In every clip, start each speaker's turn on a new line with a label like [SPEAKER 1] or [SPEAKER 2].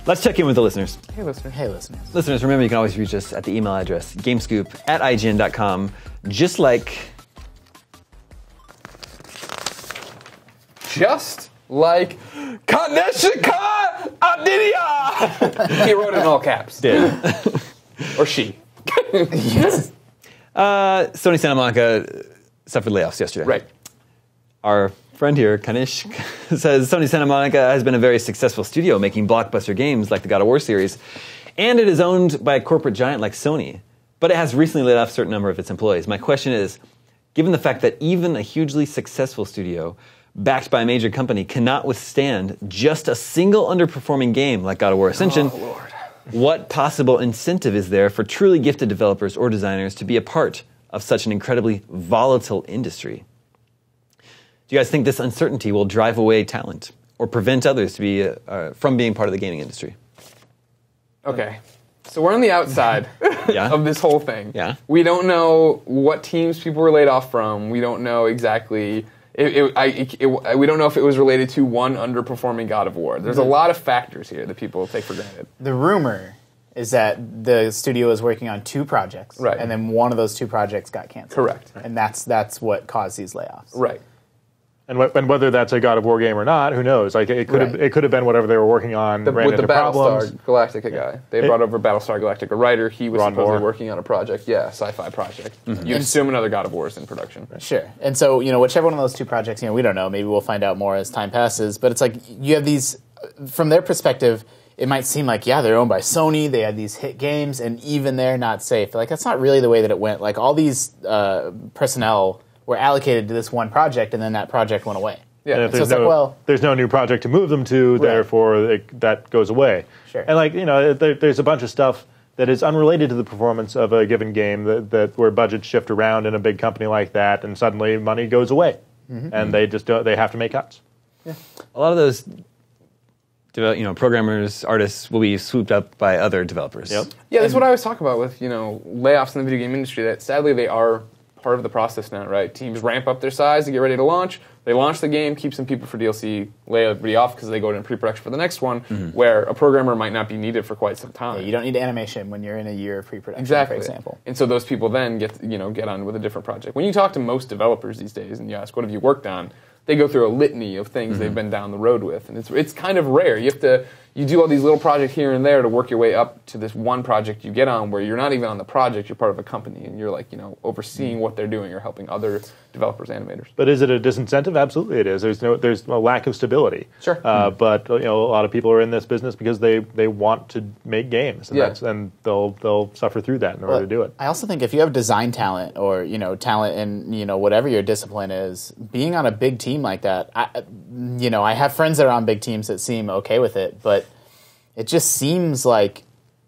[SPEAKER 1] Let's check in with the listeners.
[SPEAKER 2] Hey, listeners.
[SPEAKER 3] Hey, listeners.
[SPEAKER 1] Listeners, remember you can always reach us at the email address gamescoop@ign.com, just like
[SPEAKER 2] Kaneshika Adidia! He wrote it in all caps.
[SPEAKER 1] did.
[SPEAKER 2] Or she.
[SPEAKER 3] Yes.
[SPEAKER 1] Sony Santa Monica suffered layoffs yesterday.
[SPEAKER 2] Right.
[SPEAKER 1] Our friend here, Kanish, says Sony Santa Monica has been a very successful studio making blockbuster games like the God of War series, and it is owned by a corporate giant like Sony, but it has recently laid off a certain number of its employees. My question is, given the fact that even a hugely successful studio backed by a major company cannot withstand just a single underperforming game like God of War Ascension, what possible incentive is there for truly gifted developers or designers to be a part of such an incredibly volatile industry? Do you guys think this uncertainty will drive away talent or prevent others to be from being part of the gaming industry?
[SPEAKER 2] Okay. So we're on the outside
[SPEAKER 1] Yeah.
[SPEAKER 2] of this whole thing.
[SPEAKER 1] Yeah.
[SPEAKER 2] We don't know what teams people were laid off from. We don't know exactly. We don't know if it was related to one underperforming God of War. There's a lot of factors here that people take for granted.
[SPEAKER 3] The rumor is that the studio is working on 2 projects,
[SPEAKER 2] Right.
[SPEAKER 3] and then one of those 2 projects got canceled.
[SPEAKER 2] Correct.
[SPEAKER 3] And that's what caused these layoffs.
[SPEAKER 2] Right.
[SPEAKER 4] And whether that's a God of War game or not, who knows? Like it could have been whatever they were working on.
[SPEAKER 2] With the
[SPEAKER 4] problems.
[SPEAKER 2] Battlestar Galactica guy. They brought over Battlestar Galactica writer. He was
[SPEAKER 4] Ron
[SPEAKER 2] supposedly
[SPEAKER 4] Moore.
[SPEAKER 2] working on a project. Yeah, sci-fi project. You assume another God of War is in production.
[SPEAKER 3] Sure. And so, whichever one of those 2 projects, we don't know. Maybe we'll find out more as time passes. But it's like you have these, from their perspective, it might seem like, yeah, they're owned by Sony. They had these hit games, and even they're not safe. Like, that's not really the way that it went. Like, all these personnel were allocated to this one project, and then that project went away.
[SPEAKER 2] Yeah.
[SPEAKER 4] And if
[SPEAKER 3] So
[SPEAKER 4] there's,
[SPEAKER 3] it's like,
[SPEAKER 4] there's no new project to move them to, therefore that goes away.
[SPEAKER 3] Sure.
[SPEAKER 4] And there's a bunch of stuff that is unrelated to the performance of a given game that where budgets shift around in a big company like that, and suddenly money goes away, and they have to make cuts.
[SPEAKER 1] A lot of those programmers, artists will be swooped up by other developers.
[SPEAKER 4] Yep.
[SPEAKER 2] Yeah, that's what I was talking about with, layoffs in the video game industry, that sadly they are part of the process now, right? Teams ramp up their size to get ready to launch. They launch the game, keep some people for DLC, lay everybody off because they go into pre-production for the next one, where a programmer might not be needed for quite some time.
[SPEAKER 3] Yeah, you don't need animation when you're in a year of pre-production,
[SPEAKER 2] Exactly.
[SPEAKER 3] for example.
[SPEAKER 2] And so those people then get on with a different project. When you talk to most developers these days and you ask, what have you worked on? They go through a litany of things they've been down the road with. And it's kind of rare. You do all these little projects here and there to work your way up to this one project you get on where you're not even on the project, you're part of a company and you're overseeing what they're doing or helping other developers, animators.
[SPEAKER 4] But is it a disincentive? Absolutely, it is. There's a lack of stability.
[SPEAKER 2] Sure.
[SPEAKER 4] But a lot of people are in this business because they want to make games, and and they'll suffer through that in order to do it.
[SPEAKER 3] I also think if you have design talent or talent in whatever your discipline is, being on a big team like that, I have friends that are on big teams that seem okay with it, but it just seems like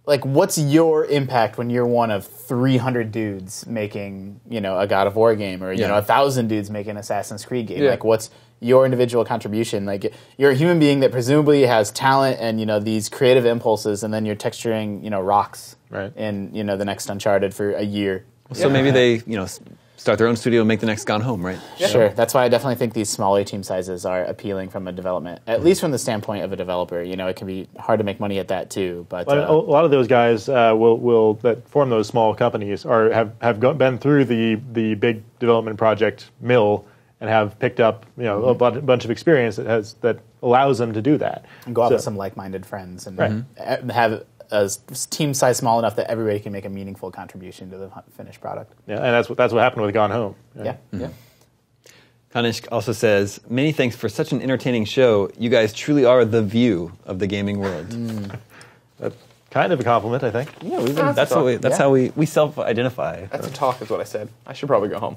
[SPEAKER 3] what's your impact when you're one of 300 dudes making a God of War game, or 1,000 dudes making an Assassin's Creed game?
[SPEAKER 2] Yeah.
[SPEAKER 3] Like, what's your individual contribution? Like, you're a human being that presumably has talent and these creative impulses, and then you're texturing rocks in the next Uncharted for a year.
[SPEAKER 1] So maybe they start their own studio and make the next Gone Home, right?
[SPEAKER 3] Yeah. Sure. That's why I definitely think these smaller team sizes are appealing from a development, at least from the standpoint of a developer. It can be hard to make money at that too. But
[SPEAKER 4] a lot of those guys will that form those small companies have been through the big development project mill and have picked up a bunch of experience that allows them to do that.
[SPEAKER 3] And go out with some like-minded friends and have a team size small enough that everybody can make a meaningful contribution to the finished product.
[SPEAKER 4] Yeah, and that's what happened with Gone Home.
[SPEAKER 3] Yeah.
[SPEAKER 1] Kanishk also says, many thanks for such an entertaining show. You guys truly are the view of the gaming world.
[SPEAKER 4] That's kind of a compliment, I think.
[SPEAKER 1] Yeah, that's how we self-identify.
[SPEAKER 2] That's a talk is what I said. I should probably go home.